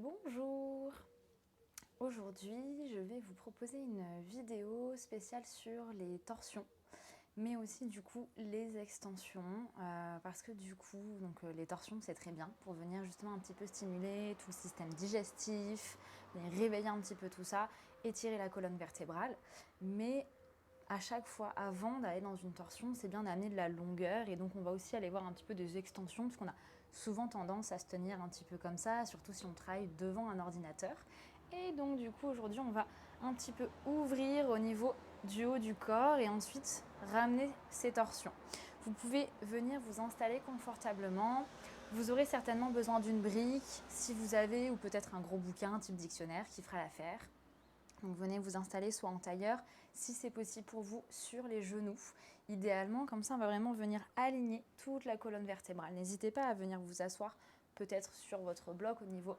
Bonjour! Aujourd'hui, je vais vous proposer une vidéo spéciale sur les torsions, mais aussi du coup les extensions, parce que du coup, les torsions c'est très bien pour venir justement un petit peu stimuler tout le système digestif, venir réveiller un petit peu tout ça, étirer la colonne vertébrale, mais à chaque fois, avant d'aller dans une torsion, c'est bien d'amener de la longueur et donc on va aussi aller voir un petit peu des extensions parce qu'on a souvent tendance à se tenir un petit peu comme ça, surtout si on travaille devant un ordinateur. Et donc du coup aujourd'hui on va un petit peu ouvrir au niveau du haut du corps et ensuite ramener ces torsions. Vous pouvez venir vous installer confortablement. Vous aurez certainement besoin d'une brique si vous avez ou peut-être un gros bouquin type dictionnaire qui fera l'affaire. Donc venez vous installer soit en tailleur, si c'est possible pour vous, sur les genoux. Idéalement, comme ça on va vraiment venir aligner toute la colonne vertébrale. N'hésitez pas à venir vous asseoir peut-être sur votre bloc au niveau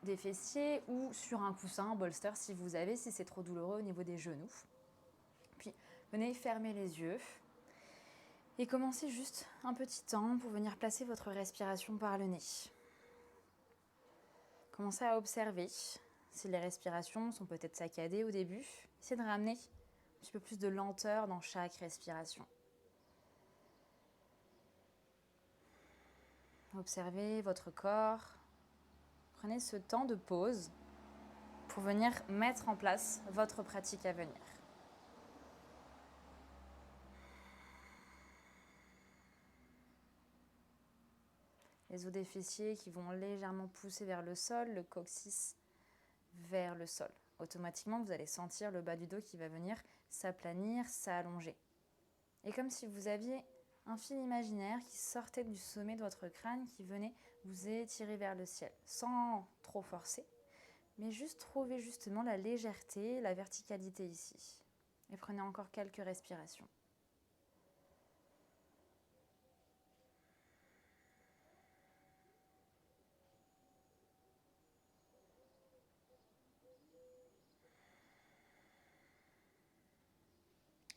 des fessiers ou sur un coussin, un bolster si vous avez, si c'est trop douloureux au niveau des genoux. Puis venez fermer les yeux et commencez juste un petit temps pour venir placer votre respiration par le nez. Commencez à observer si les respirations sont peut-être saccadées au début. Essayez de ramener un petit peu plus de lenteur dans chaque respiration. Observez votre corps. Prenez ce temps de pause pour venir mettre en place votre pratique à venir. Les os des fessiers qui vont légèrement pousser vers le sol, le coccyx vers le sol. Automatiquement, vous allez sentir le bas du dos qui va venir s'aplanir, s'allonger. Et comme si vous aviez un fil imaginaire qui sortait du sommet de votre crâne, qui venait vous étirer vers le ciel, sans trop forcer, mais juste trouver justement la légèreté, la verticalité ici. Et prenez encore quelques respirations.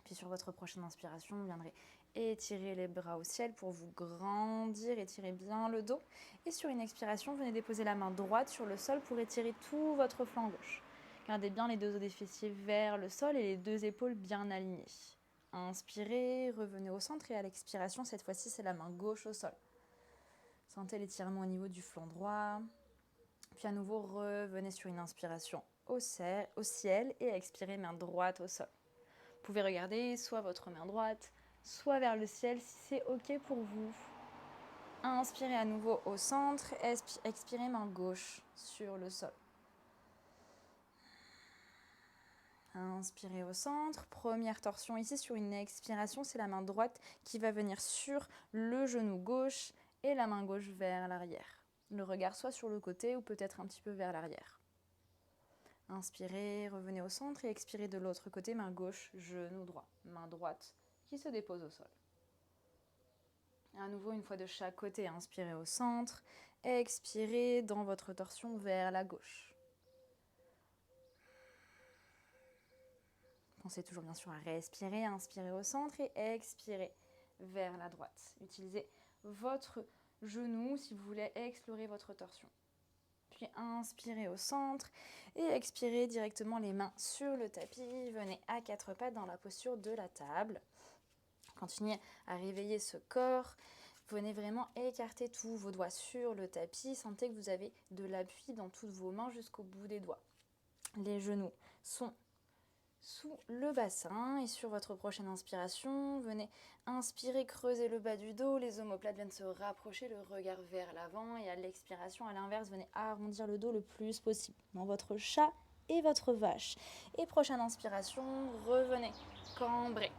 Puis sur votre prochaine inspiration, vous viendrez étirer les bras au ciel pour vous grandir, étirer bien le dos. Et sur une expiration, venez déposer la main droite sur le sol pour étirer tout votre flanc gauche. Gardez bien les deux os des fessiers vers le sol et les deux épaules bien alignées. Inspirez, revenez au centre et à l'expiration, cette fois-ci, c'est la main gauche au sol. Sentez l'étirement au niveau du flanc droit. Puis à nouveau, revenez sur une inspiration au ciel et expirez, main droite au sol. Vous pouvez regarder soit votre main droite, soit vers le ciel si c'est OK pour vous. Inspirez à nouveau au centre, expirez main gauche sur le sol. Inspirez au centre, première torsion ici sur une expiration, c'est la main droite qui va venir sur le genou gauche et la main gauche vers l'arrière. Le regard soit sur le côté ou peut-être un petit peu vers l'arrière. Inspirez, revenez au centre et expirez de l'autre côté, main gauche, genou droit, main droite qui se dépose au sol. À nouveau, une fois de chaque côté, inspirez au centre, expirez dans votre torsion vers la gauche. Pensez toujours bien sûr à respirer, inspirez au centre et expirez vers la droite. Utilisez votre genou si vous voulez explorer votre torsion. Puis inspirez au centre et expirez directement les mains sur le tapis. Venez à quatre pattes dans la posture de la table. Continuez à réveiller ce corps. Venez vraiment écarter tous vos doigts sur le tapis. Sentez que vous avez de l'appui dans toutes vos mains jusqu'au bout des doigts. Les genoux sont sous le bassin et sur votre prochaine inspiration, venez inspirer, creuser le bas du dos, les omoplates viennent se rapprocher, le regard vers l'avant et à l'expiration, à l'inverse, venez arrondir le dos le plus possible dans votre chat et votre vache. Et prochaine inspiration, revenez, cambrez.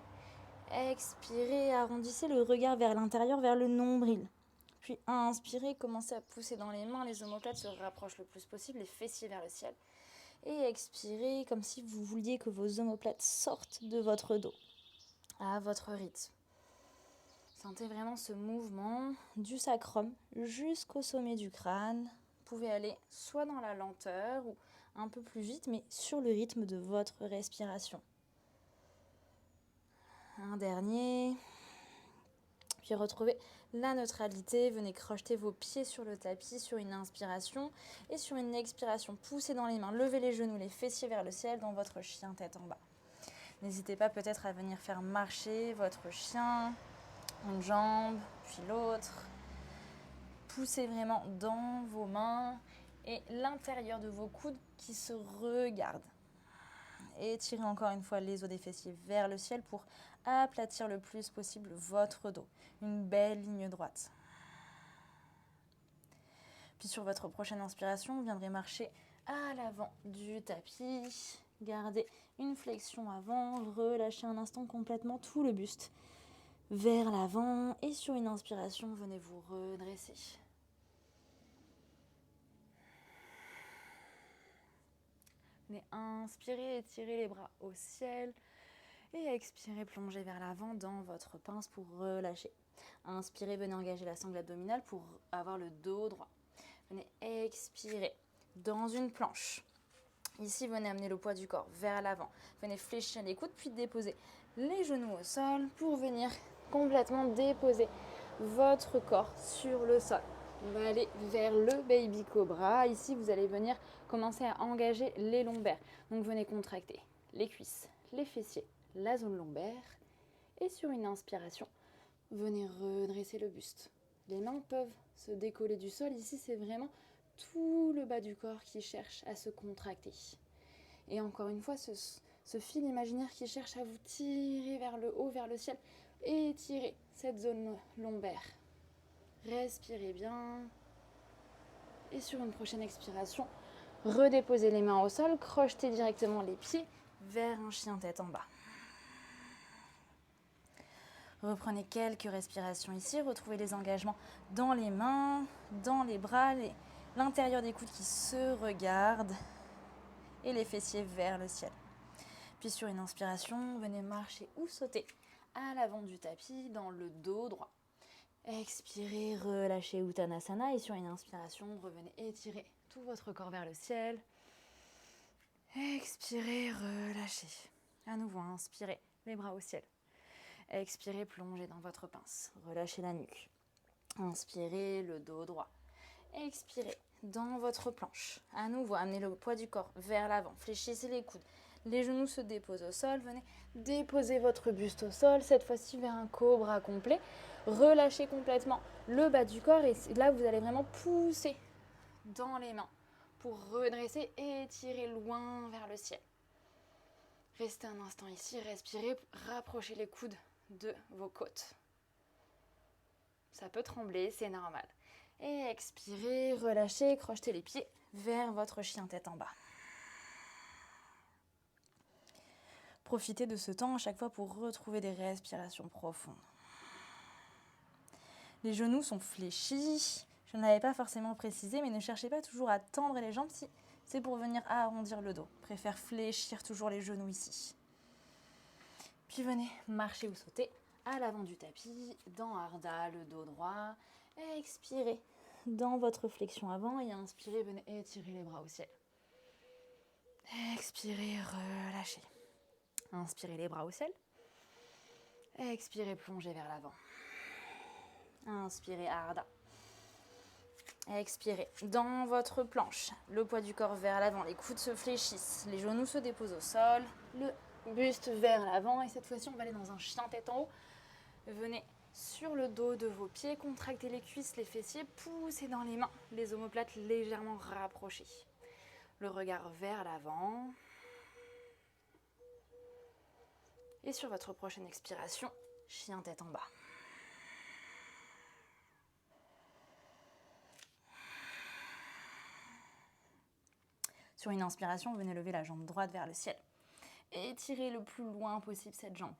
Expirez, arrondissez le regard vers l'intérieur, vers le nombril. Puis inspirez, commencez à pousser dans les mains, les omoplates se rapprochent le plus possible, les fessiers vers le ciel. Et expirez comme si vous vouliez que vos omoplates sortent de votre dos, à votre rythme. Sentez vraiment ce mouvement du sacrum jusqu'au sommet du crâne. Vous pouvez aller soit dans la lenteur ou un peu plus vite, mais sur le rythme de votre respiration. Un dernier. Puis retrouvez la neutralité. Venez crocheter vos pieds sur le tapis sur une inspiration et sur une expiration. Poussez dans les mains, levez les genoux, les fessiers vers le ciel dans votre chien tête en bas. N'hésitez pas peut-être à venir faire marcher votre chien, une jambe, puis l'autre. Poussez vraiment dans vos mains et l'intérieur de vos coudes qui se regardent. Étirez encore une fois les os des fessiers vers le ciel pour aplatir le plus possible votre dos. Une belle ligne droite. Puis sur votre prochaine inspiration, vous viendrez marcher à l'avant du tapis. Gardez une flexion avant, relâchez un instant complètement tout le buste vers l'avant. Et sur une inspiration, venez vous redresser. Venez inspirer, étirer les bras au ciel. Et expirez, plongez vers l'avant dans votre pince pour relâcher. Inspirez, venez engager la sangle abdominale pour avoir le dos droit. Venez expirer dans une planche. Ici, venez amener le poids du corps vers l'avant. Venez fléchir les coudes, puis déposer les genoux au sol pour venir complètement déposer votre corps sur le sol. On va aller vers le baby cobra. Ici, vous allez venir commencer à engager les lombaires. Donc, venez contracter les cuisses, les fessiers, la zone lombaire. Et sur une inspiration, venez redresser le buste. Les mains peuvent se décoller du sol. Ici, c'est vraiment tout le bas du corps qui cherche à se contracter. Et encore une fois, ce fil imaginaire qui cherche à vous tirer vers le haut, vers le ciel. Étirez cette zone lombaire. Respirez bien. Et sur une prochaine expiration, redéposez les mains au sol, crochetez directement les pieds vers un chien tête en bas. Reprenez quelques respirations ici, retrouvez les engagements dans les mains, dans les bras, l'intérieur des coudes qui se regardent et les fessiers vers le ciel. Puis sur une inspiration, venez marcher ou sauter à l'avant du tapis dans le dos droit. Expirez, relâchez Uttanasana et sur une inspiration, revenez étirer tout votre corps vers le ciel. Expirez, relâchez. À nouveau, inspirez, les bras au ciel. Expirez, plongez dans votre pince. Relâchez la nuque. Inspirez, le dos droit. Expirez dans votre planche. À nouveau, amenez le poids du corps vers l'avant. Fléchissez les coudes. Les genoux se déposent au sol. Venez déposer votre buste au sol. Cette fois-ci vers un cobra complet. Relâchez complètement le bas du corps. Et là, vous allez vraiment pousser dans les mains pour redresser et étirer loin vers le ciel. Restez un instant ici. Respirez. Rapprochez les coudes de vos côtes. Ça peut trembler, c'est normal. Et expirez, relâchez, crochetez les pieds vers votre chien tête en bas. Profitez de ce temps à chaque fois pour retrouver des respirations profondes. Les genoux sont fléchis. Je ne l'avais pas forcément précisé, mais ne cherchez pas toujours à tendre les jambes si c'est pour venir arrondir le dos. Préfère fléchir toujours les genoux ici. Puis venez marcher ou sauter à l'avant du tapis, dans Ardha, le dos droit. Expirez dans votre flexion avant et inspirez, venez étirer les bras au ciel. Expirez, relâchez. Inspirez les bras au ciel. Expirez, plongez vers l'avant. Inspirez, Ardha. Expirez dans votre planche. Le poids du corps vers l'avant, les coudes se fléchissent, les genoux se déposent au sol, le buste vers l'avant. Et cette fois-ci, on va aller dans un chien tête en haut. Venez sur le dos de vos pieds, contractez les cuisses, les fessiers, poussez dans les mains, les omoplates légèrement rapprochées. Le regard vers l'avant. Et sur votre prochaine expiration, chien tête en bas. Sur une inspiration, venez lever la jambe droite vers le ciel. Étirez le plus loin possible cette jambe.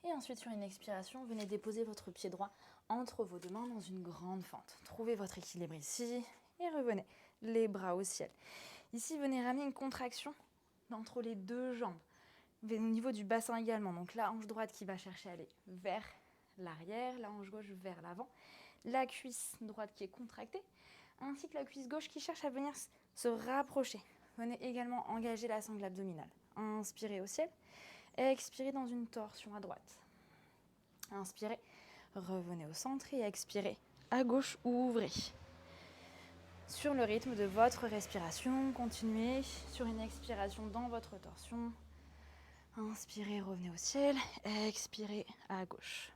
Et ensuite, sur une expiration, venez déposer votre pied droit entre vos deux mains dans une grande fente. Trouvez votre équilibre ici et revenez les bras au ciel. Ici, venez ramener une contraction entre les deux jambes, au niveau du bassin également. Donc la hanche droite qui va chercher à aller vers l'arrière, la hanche gauche vers l'avant, la cuisse droite qui est contractée, ainsi que la cuisse gauche qui cherche à venir se rapprocher. Venez également engager la sangle abdominale. Inspirez au ciel. Expirez dans une torsion à droite. Inspirez, revenez au centre et expirez, à gauche, ouvrez. Sur le rythme de votre respiration, continuez sur une expiration dans votre torsion. Inspirez, revenez au ciel. Expirez à gauche.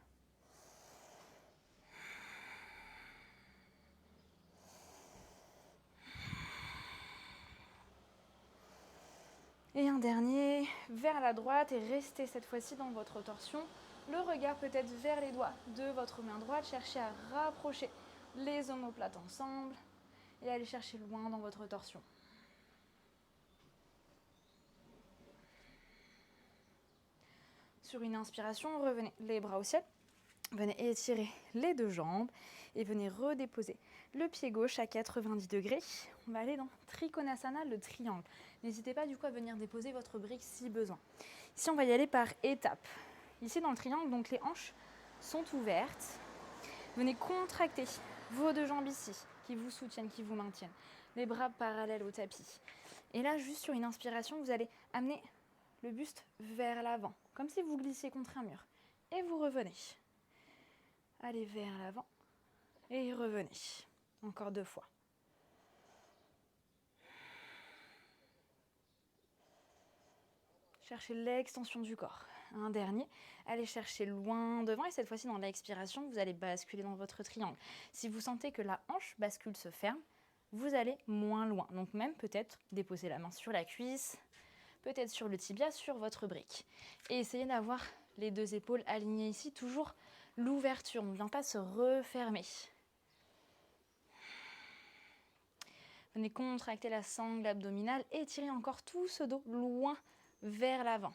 Et un dernier, vers la droite et restez cette fois-ci dans votre torsion. Le regard peut-être vers les doigts de votre main droite. Cherchez à rapprocher les omoplates ensemble et allez chercher loin dans votre torsion. Sur une inspiration, revenez les bras au ciel. Venez étirer les deux jambes et venez redéposer le pied gauche à 90 degrés. On va aller dans Trikonasana, le triangle. N'hésitez pas du coup à venir déposer votre brique si besoin. Ici, on va y aller par étapes. Ici, dans le triangle, donc les hanches sont ouvertes. Venez contracter vos deux jambes ici, qui vous soutiennent, qui vous maintiennent. Les bras parallèles au tapis. Et là, juste sur une inspiration, vous allez amener le buste vers l'avant, comme si vous glissiez contre un mur. Et vous revenez. Allez vers l'avant et revenez. Encore 2 fois. Cherchez l'extension du corps. Un dernier. Allez chercher loin devant et cette fois-ci dans l'expiration, vous allez basculer dans votre triangle. Si vous sentez que la hanche bascule se ferme, vous allez moins loin. Donc même peut-être déposer la main sur la cuisse, peut-être sur le tibia, sur votre brique. Et essayez d'avoir les deux épaules alignées ici, toujours l'ouverture, on ne vient pas se refermer. Venez contracter la sangle abdominale, étirez encore tout ce dos loin vers l'avant.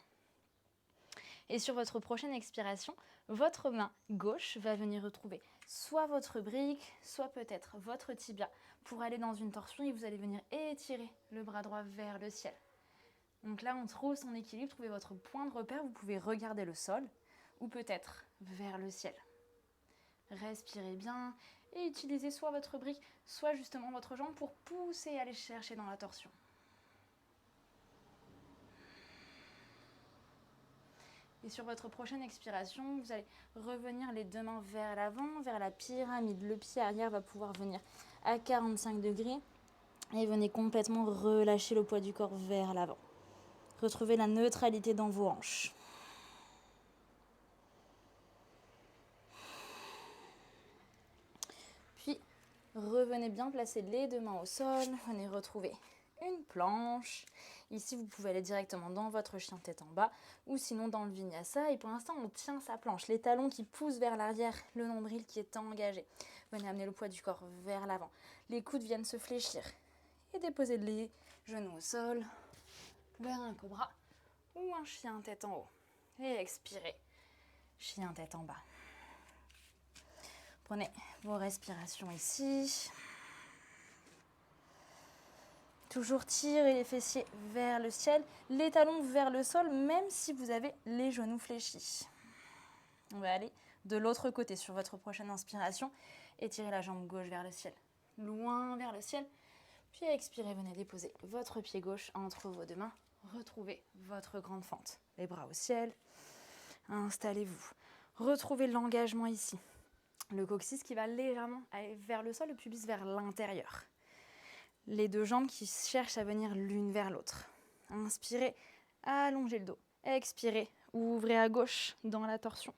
Et sur votre prochaine expiration, votre main gauche va venir retrouver soit votre brique, soit peut-être votre tibia pour aller dans une torsion et vous allez venir étirer le bras droit vers le ciel. Donc là, on trouve son équilibre, trouvez votre point de repère, vous pouvez regarder le sol ou peut-être vers le ciel. Respirez bien et utilisez soit votre brique, soit justement votre jambe pour pousser et aller chercher dans la torsion. Et sur votre prochaine expiration, vous allez revenir les deux mains vers l'avant, vers la pyramide. Le pied arrière va pouvoir venir à 45 degrés et venez complètement relâcher le poids du corps vers l'avant. Retrouvez la neutralité dans vos hanches. Puis, revenez bien placer les deux mains au sol. Venez retrouver une planche. Ici, vous pouvez aller directement dans votre chien tête en bas ou sinon dans le vinyasa. Et pour l'instant, on tient sa planche. Les talons qui poussent vers l'arrière, le nombril qui est engagé. Venez amener le poids du corps vers l'avant. Les coudes viennent se fléchir. Et déposez les genoux au sol, vers un cobra ou un chien tête en haut. Et expirez, chien tête en bas. Prenez vos respirations ici. Toujours tirez les fessiers vers le ciel, les talons vers le sol, même si vous avez les genoux fléchis. On va aller de l'autre côté sur votre prochaine inspiration. Étirez la jambe gauche vers le ciel, loin vers le ciel. Puis expirez, venez déposer votre pied gauche entre vos deux mains. Retrouvez votre grande fente. Les bras au ciel. Installez-vous. Retrouvez l'engagement ici. Le coccyx qui va légèrement aller vers le sol, le pubis vers l'intérieur. Les deux jambes qui cherchent à venir l'une vers l'autre. Inspirez, allongez le dos. Expirez, ouvrez à gauche dans la torsion.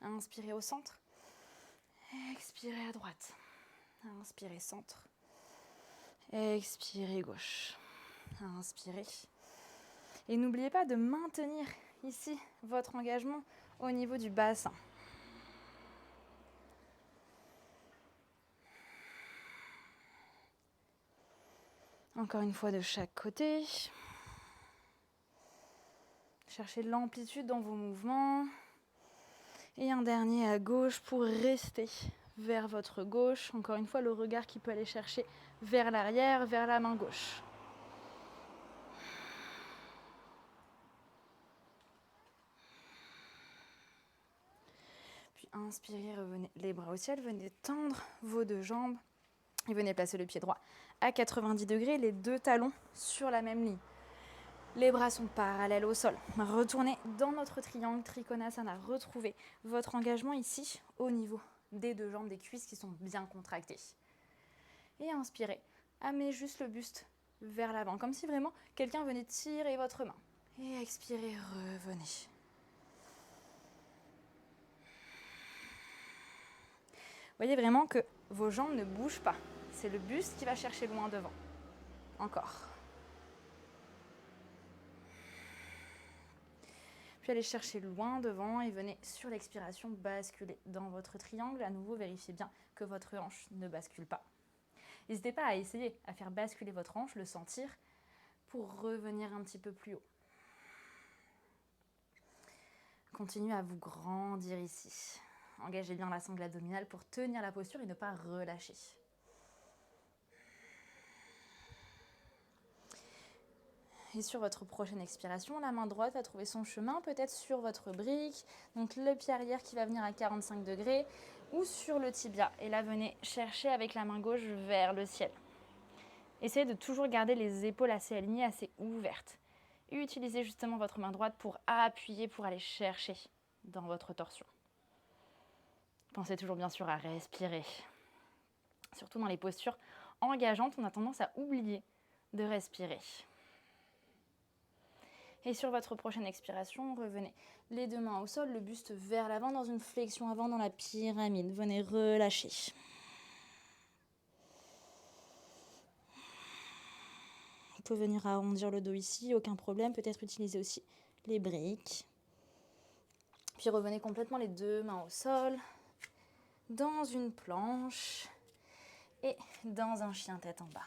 Inspirez au centre. Expirez à droite. Inspirez centre. Expirez gauche. Inspirez. Et n'oubliez pas de maintenir ici votre engagement au niveau du bassin. Encore une fois de chaque côté. Cherchez l'amplitude dans vos mouvements. Et un dernier à gauche pour rester vers votre gauche. Encore une fois, le regard qui peut aller chercher vers l'arrière, vers la main gauche. Puis inspirez, revenez les bras au ciel, venez tendre vos deux jambes. Et venez placer le pied droit à 90 degrés, les deux talons sur la même ligne. Les bras sont parallèles au sol. Retournez dans notre triangle Trikonasana. Retrouvez votre engagement ici au niveau des deux jambes, des cuisses qui sont bien contractées. Et inspirez, amenez juste le buste vers l'avant, comme si vraiment quelqu'un venait tirer votre main. Et expirez, revenez. Voyez vraiment que vos jambes ne bougent pas. C'est le buste qui va chercher loin devant. Encore. Puis allez chercher loin devant et venez sur l'expiration basculer dans votre triangle. À nouveau, vérifiez bien que votre hanche ne bascule pas. N'hésitez pas à essayer à faire basculer votre hanche, le sentir, pour revenir un petit peu plus haut. Continuez à vous grandir ici. Engagez bien la sangle abdominale pour tenir la posture et ne pas relâcher. Et sur votre prochaine expiration, la main droite va trouver son chemin, peut-être sur votre brique, donc le pied arrière qui va venir à 45 degrés, ou sur le tibia. Et là, venez chercher avec la main gauche vers le ciel. Essayez de toujours garder les épaules assez alignées, assez ouvertes. Et utilisez justement votre main droite pour appuyer, pour aller chercher dans votre torsion. Pensez toujours bien sûr à respirer. Surtout dans les postures engageantes, on a tendance à oublier de respirer. Et sur votre prochaine expiration, revenez les deux mains au sol, le buste vers l'avant dans une flexion avant dans la pyramide. Venez relâcher. Vous pouvez venir arrondir le dos ici, aucun problème. Peut-être utiliser aussi les briques. Puis revenez complètement les deux mains au sol, dans une planche et dans un chien tête en bas.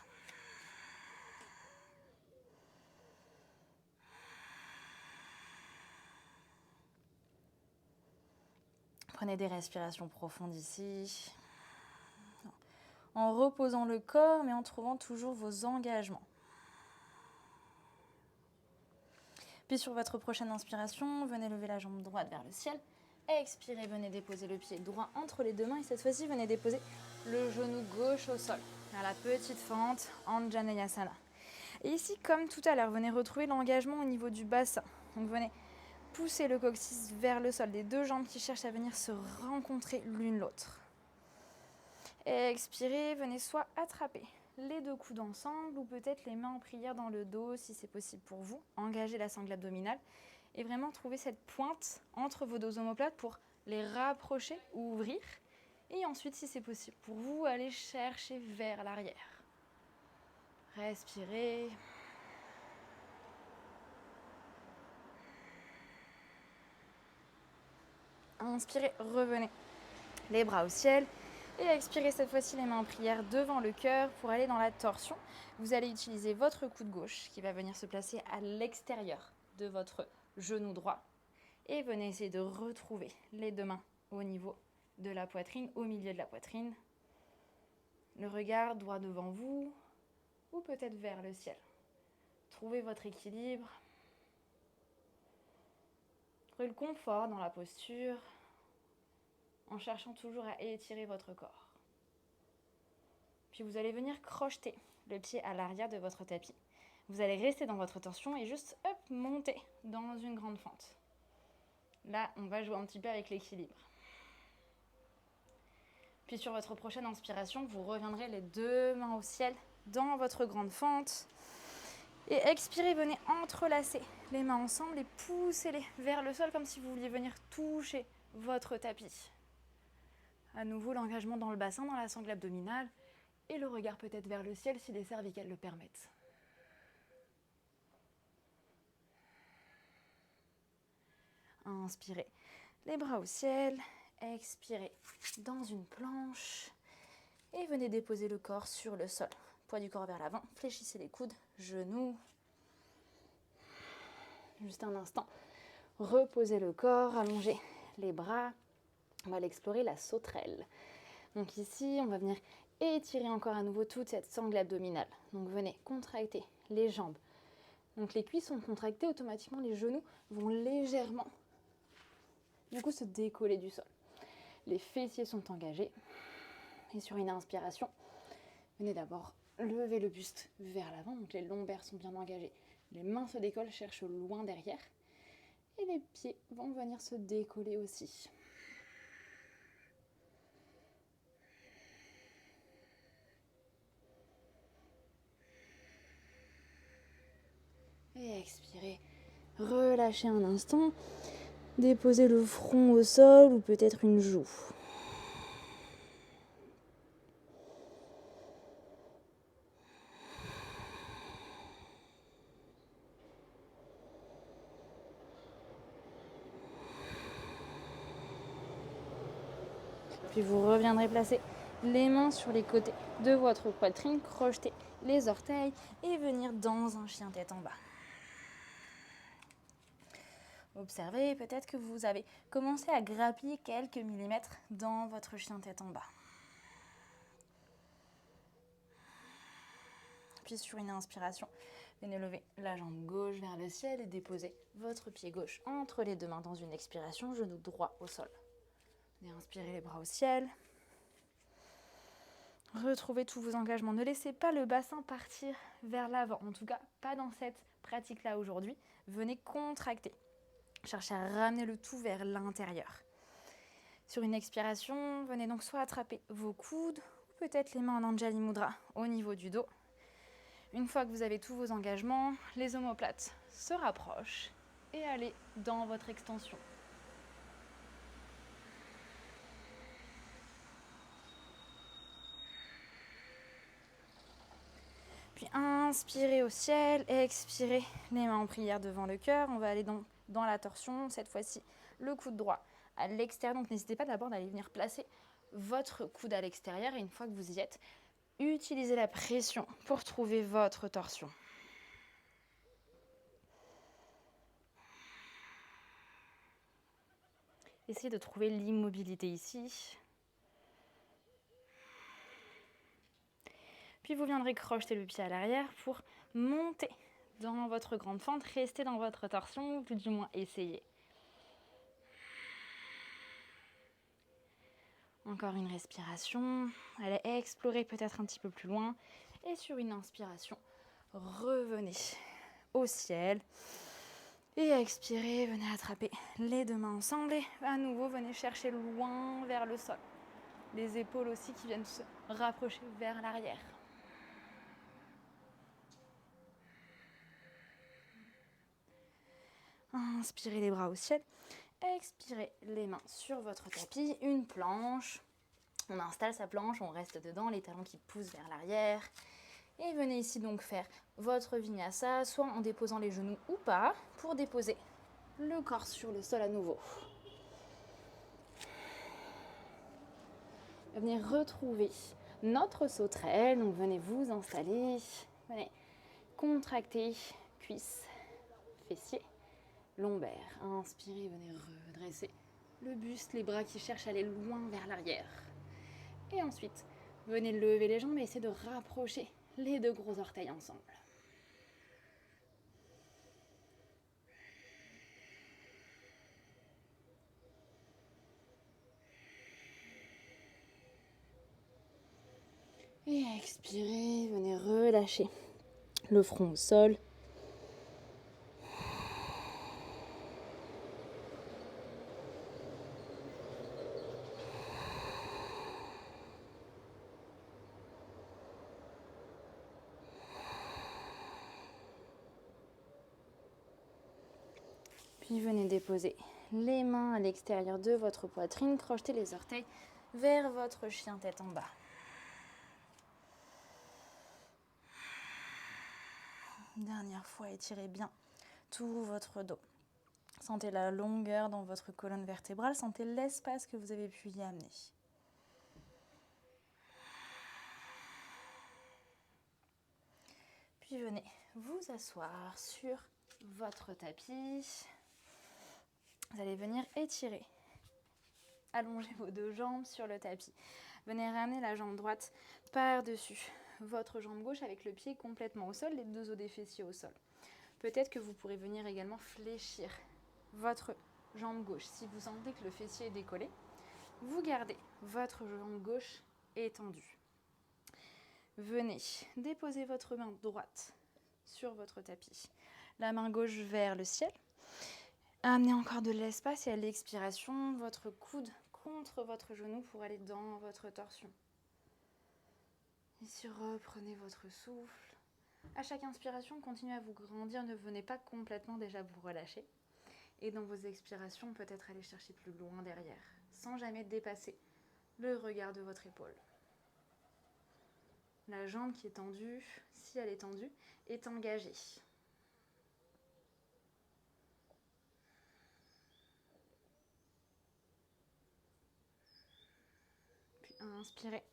Prenez des respirations profondes ici, en reposant le corps, mais en trouvant toujours vos engagements. Puis sur votre prochaine inspiration, venez lever la jambe droite vers le ciel. Expirez, venez déposer le pied droit entre les deux mains. Et cette fois-ci, venez déposer le genou gauche au sol, à la petite fente, Anjaneyasana. Et ici, comme tout à l'heure, venez retrouver l'engagement au niveau du bassin. Donc venez pousser le coccyx vers le sol, des deux jambes qui cherchent à venir se rencontrer l'une l'autre. Expirez, venez soit attraper les deux coudes ensemble ou peut-être les mains en prière dans le dos si c'est possible pour vous. Engagez la sangle abdominale et vraiment trouver cette pointe entre vos deux omoplates pour les rapprocher ou ouvrir. Et ensuite, si c'est possible pour vous, allez chercher vers l'arrière. Respirez. Inspirez, revenez. Les bras au ciel. Et expirez cette fois-ci les mains en prière devant le cœur pour aller dans la torsion. Vous allez utiliser votre coude gauche qui va venir se placer à l'extérieur de votre genou droit. Et venez essayer de retrouver les deux mains au niveau de la poitrine, au milieu de la poitrine. Le regard droit devant vous ou peut-être vers le ciel. Trouvez votre équilibre. Trouvez le confort dans la posture en cherchant toujours à étirer votre corps. Puis vous allez venir crocheter le pied à l'arrière de votre tapis. Vous allez rester dans votre torsion et juste monter dans une grande fente. Là, on va jouer un petit peu avec l'équilibre. Puis sur votre prochaine inspiration, vous reviendrez les deux mains au ciel dans votre grande fente. Et expirez, venez entrelacer les mains ensemble et poussez-les vers le sol comme si vous vouliez venir toucher votre tapis. À nouveau, l'engagement dans le bassin, dans la sangle abdominale et le regard peut-être vers le ciel si les cervicales le permettent. Inspirez, les bras au ciel, expirez dans une planche et venez déposer le corps sur le sol. Poids du corps vers l'avant, fléchissez les coudes, genoux. Juste un instant, reposez le corps, allongez les bras. On va aller explorer la sauterelle. Donc ici, on va venir étirer encore à nouveau toute cette sangle abdominale. Donc venez contracter les jambes. Donc les cuisses sont contractées, automatiquement les genoux vont légèrement du coup se décoller du sol. Les fessiers sont engagés. Et sur une inspiration, venez d'abord lever le buste vers l'avant. Donc les lombaires sont bien engagés. Les mains se décollent, cherchent loin derrière. Et les pieds vont venir se décoller aussi. Et expirez. Relâchez un instant. Déposez le front au sol ou peut-être une joue. Puis vous reviendrez placer les mains sur les côtés de votre poitrine, crocheter les orteils et venir dans un chien tête en bas. Observez peut-être que vous avez commencé à grappiller quelques millimètres dans votre chien tête en bas. Puis sur une inspiration, venez lever la jambe gauche vers le ciel et déposer votre pied gauche entre les deux mains dans une expiration, genou droit au sol. Venez inspirer les bras au ciel. Retrouvez tous vos engagements. Ne laissez pas le bassin partir vers l'avant. En tout cas, pas dans cette pratique-là aujourd'hui. Venez contracter. Cherchez à ramener le tout vers l'intérieur. Sur une expiration, venez donc soit attraper vos coudes ou peut-être les mains en Anjali Mudra au niveau du dos. Une fois que vous avez tous vos engagements, les omoplates se rapprochent et allez dans votre extension. Puis inspirez au ciel, expirez les mains en prière devant le cœur. On va aller donc dans la torsion, cette fois-ci le coude droit à l'extérieur. Donc n'hésitez pas d'abord d'aller venir placer votre coude à l'extérieur et une fois que vous y êtes, utilisez la pression pour trouver votre torsion. Essayez de trouver l'immobilité ici. Puis vous viendrez crocheter le pied à l'arrière pour monter dans votre grande fente, rester dans votre torsion, ou tout du moins essayer. Encore une respiration, allez explorer peut-être un petit peu plus loin. Et sur une inspiration, revenez au ciel. Et expirez, venez attraper les deux mains ensemble et à nouveau venez chercher loin vers le sol. Les épaules aussi qui viennent se rapprocher vers l'arrière. Inspirez les bras au ciel. Expirez les mains sur votre tapis, une planche. On installe sa planche, on reste dedans, les talons qui poussent vers l'arrière. Et venez ici donc faire votre vinyasa, soit en déposant les genoux ou pas, pour déposer le corps sur le sol à nouveau. Venez retrouver notre sauterelle, donc venez vous installer, venez contracter cuisses, fessiers, lombaires. Inspirez, venez redresser le buste, les bras qui cherchent à aller loin vers l'arrière. Et ensuite, venez lever les jambes et essayez de rapprocher les deux gros orteils ensemble. Et expirez, venez relâcher le front au sol. Puis venez déposer les mains à l'extérieur de votre poitrine, crochetez les orteils vers votre chien tête en bas. Dernière fois, étirez bien tout votre dos. Sentez la longueur dans votre colonne vertébrale, sentez l'espace que vous avez pu y amener. Puis venez vous asseoir sur votre tapis. Vous allez venir étirer, allonger vos deux jambes sur le tapis. Venez ramener la jambe droite par-dessus votre jambe gauche avec le pied complètement au sol, les deux os des fessiers au sol. Peut-être que vous pourrez venir également fléchir votre jambe gauche. Si vous sentez que le fessier est décollé, vous gardez votre jambe gauche étendue. Venez déposer votre main droite sur votre tapis, la main gauche vers le ciel. Amenez encore de l'espace et à l'expiration, votre coude contre votre genou pour aller dans votre torsion. Ici, reprenez votre souffle. À chaque inspiration, continuez à vous grandir, ne venez pas complètement déjà vous relâcher. Et dans vos expirations, peut-être aller chercher plus loin derrière, sans jamais dépasser le regard de votre épaule. La jambe qui est tendue, si elle est tendue, est engagée. Puis inspirez.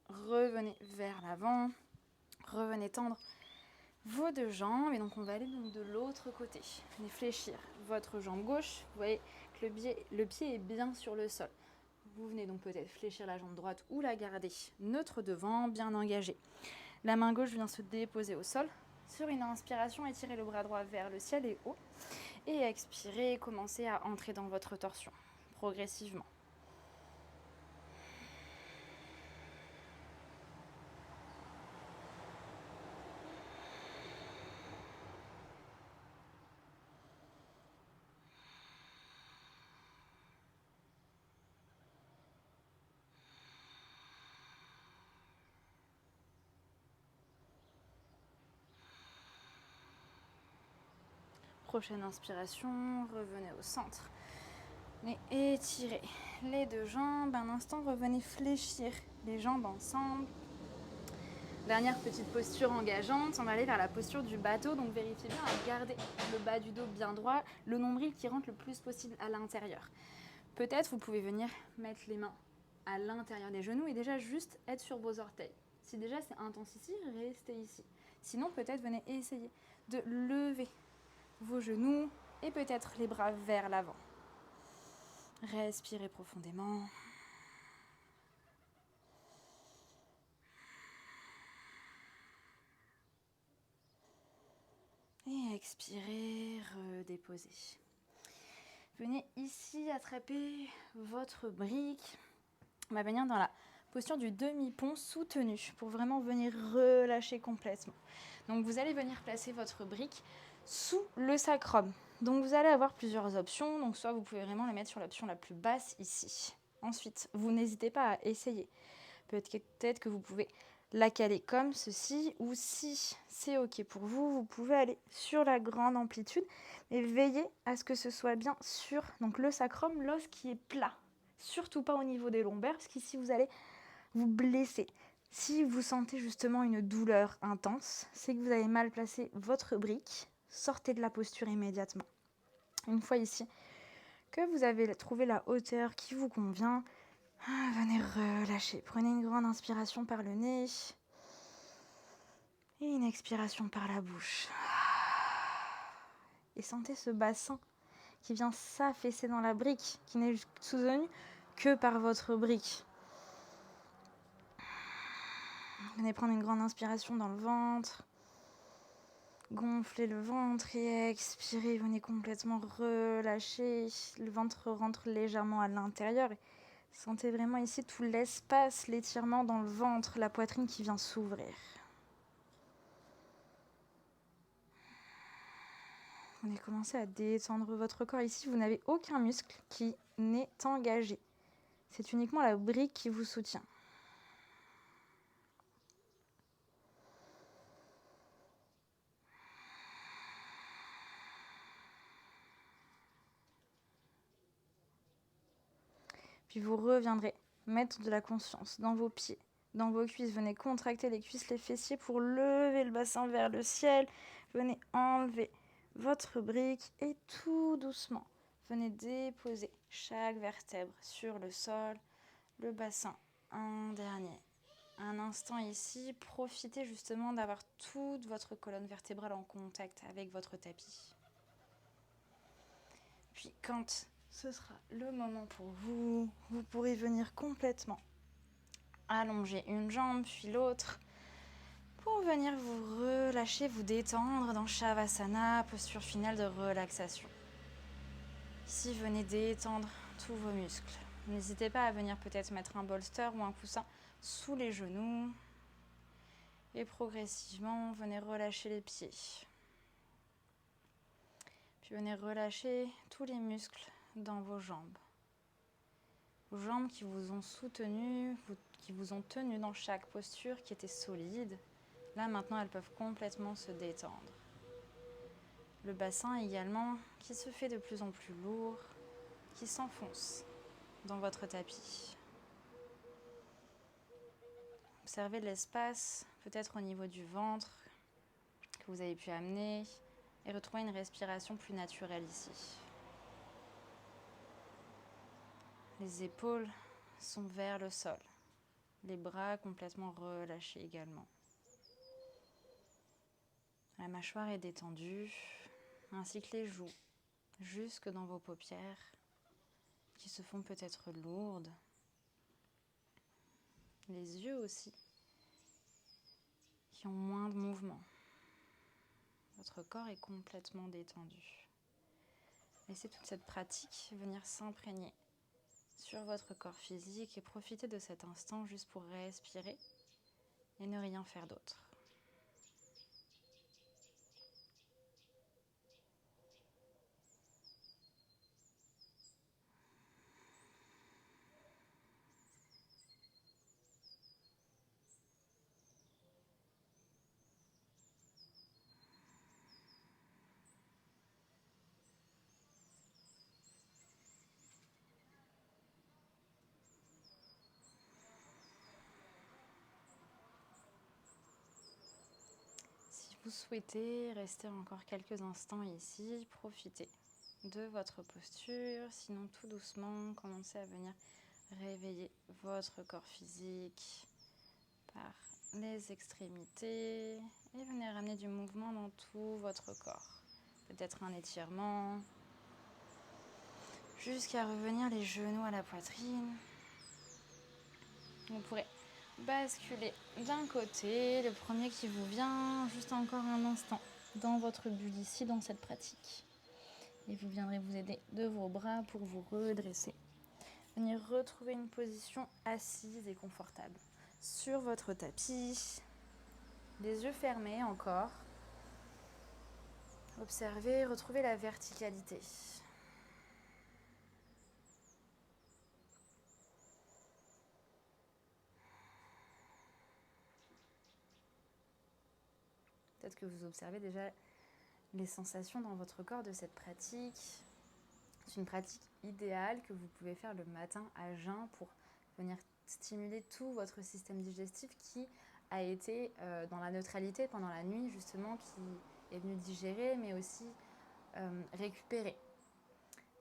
Revenez vers l'avant. Revenez tendre vos deux jambes. Et donc on va aller donc de l'autre côté. Venez fléchir votre jambe gauche. Vous voyez que le pied est bien sur le sol. Vous venez donc peut-être fléchir la jambe droite ou la garder neutre devant, bien engagée. La main gauche vient se déposer au sol. Sur une inspiration, étirez le bras droit vers le ciel et haut. Et expirez, commencez à entrer dans votre torsion, progressivement. Prochaine inspiration, revenez au centre. Et étirez les deux jambes. Un instant, revenez fléchir les jambes ensemble. Dernière petite posture engageante, on va aller vers la posture du bateau. Donc vérifiez bien à garder le bas du dos bien droit, le nombril qui rentre le plus possible à l'intérieur. Peut-être vous pouvez venir mettre les mains à l'intérieur des genoux et déjà juste être sur vos orteils. Si déjà c'est intense ici, restez ici. Sinon peut-être venez essayer de lever vos genoux et peut-être les bras vers l'avant. Respirez profondément. Et expirez, redéposez. Venez ici attraper votre brique. On va venir dans la posture du demi-pont soutenu pour vraiment venir relâcher complètement. Donc vous allez venir placer votre brique sous le sacrum. Donc vous allez avoir plusieurs options. Donc soit vous pouvez vraiment la mettre sur l'option la plus basse ici. Ensuite, vous n'hésitez pas à essayer. Peut-être que vous pouvez la caler comme ceci, ou si c'est ok pour vous, vous pouvez aller sur la grande amplitude et veillez à ce que ce soit bien sur donc le sacrum, l'os qui est plat, surtout pas au niveau des lombaires parce qu'ici vous allez vous blesser. Si vous sentez justement une douleur intense, c'est que vous avez mal placé votre brique, sortez de la posture immédiatement. Une fois ici que vous avez trouvé la hauteur qui vous convient, venez relâcher. Prenez une grande inspiration par le nez et une expiration par la bouche. Et sentez ce bassin qui vient s'affaisser dans la brique, qui n'est soutenu que par votre brique. Venez prendre une grande inspiration dans le ventre. Gonflez le ventre et expirez. Venez complètement relâcher. Le ventre rentre légèrement à l'intérieur. Sentez vraiment ici tout l'espace, l'étirement dans le ventre, la poitrine qui vient s'ouvrir. Venez commencer à détendre votre corps. Ici, vous n'avez aucun muscle qui n'est engagé. C'est uniquement la brique qui vous soutient. Puis vous reviendrez mettre de la conscience dans vos pieds, dans vos cuisses. Venez contracter les cuisses, les fessiers pour lever le bassin vers le ciel. Venez enlever votre brique et tout doucement, venez déposer chaque vertèbre sur le sol, le bassin en dernier. Un instant ici, profitez justement d'avoir toute votre colonne vertébrale en contact avec votre tapis. Puis quand ce sera le moment pour vous, vous pourrez venir complètement allonger une jambe puis l'autre pour venir vous relâcher, vous détendre dans Shavasana, posture finale de relaxation. Ici, venez détendre tous vos muscles. N'hésitez pas à venir peut-être mettre un bolster ou un coussin sous les genoux. Et progressivement, venez relâcher les pieds. Puis venez relâcher tous les muscles dans vos jambes. Vos jambes qui vous ont soutenu, qui vous ont tenu dans chaque posture, qui était solide. Là, maintenant, elles peuvent complètement se détendre. Le bassin également qui se fait de plus en plus lourd, qui s'enfonce dans votre tapis. Observez l'espace, peut-être au niveau du ventre, que vous avez pu amener, et retrouvez une respiration plus naturelle ici. Les épaules sont vers le sol, les bras complètement relâchés également. La mâchoire est détendue, ainsi que les joues, jusque dans vos paupières, qui se font peut-être lourdes. Les yeux aussi, qui ont moins de mouvement. Votre corps est complètement détendu. Laissez toute cette pratique venir s'imprégner sur votre corps physique et profitez de cet instant juste pour respirer et ne rien faire d'autre. Si vous souhaitez rester encore quelques instants ici, profitez de votre posture. Sinon, tout doucement, commencez à venir réveiller votre corps physique par les extrémités et venez ramener du mouvement dans tout votre corps. Peut-être un étirement, jusqu'à revenir les genoux à la poitrine. Vous pourrez basculer d'un côté, le premier qui vous vient, juste encore un instant dans votre bulle ici, dans cette pratique. Et vous viendrez vous aider de vos bras pour vous redresser. Venir retrouver une position assise et confortable sur votre tapis. Les yeux fermés encore. Observez, retrouvez la verticalité. Peut-être que vous observez déjà les sensations dans votre corps de cette pratique. C'est une pratique idéale que vous pouvez faire le matin à jeun pour venir stimuler tout votre système digestif qui a été dans la neutralité pendant la nuit justement, qui est venu digérer mais aussi récupérer.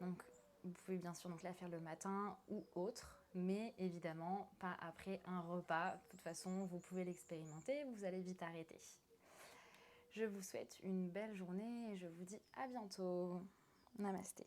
Donc vous pouvez bien sûr donc la faire le matin ou autre, mais évidemment pas après un repas. De toute façon, vous pouvez l'expérimenter, vous allez vite arrêter. Je vous souhaite une belle journée et je vous dis à bientôt. Namasté.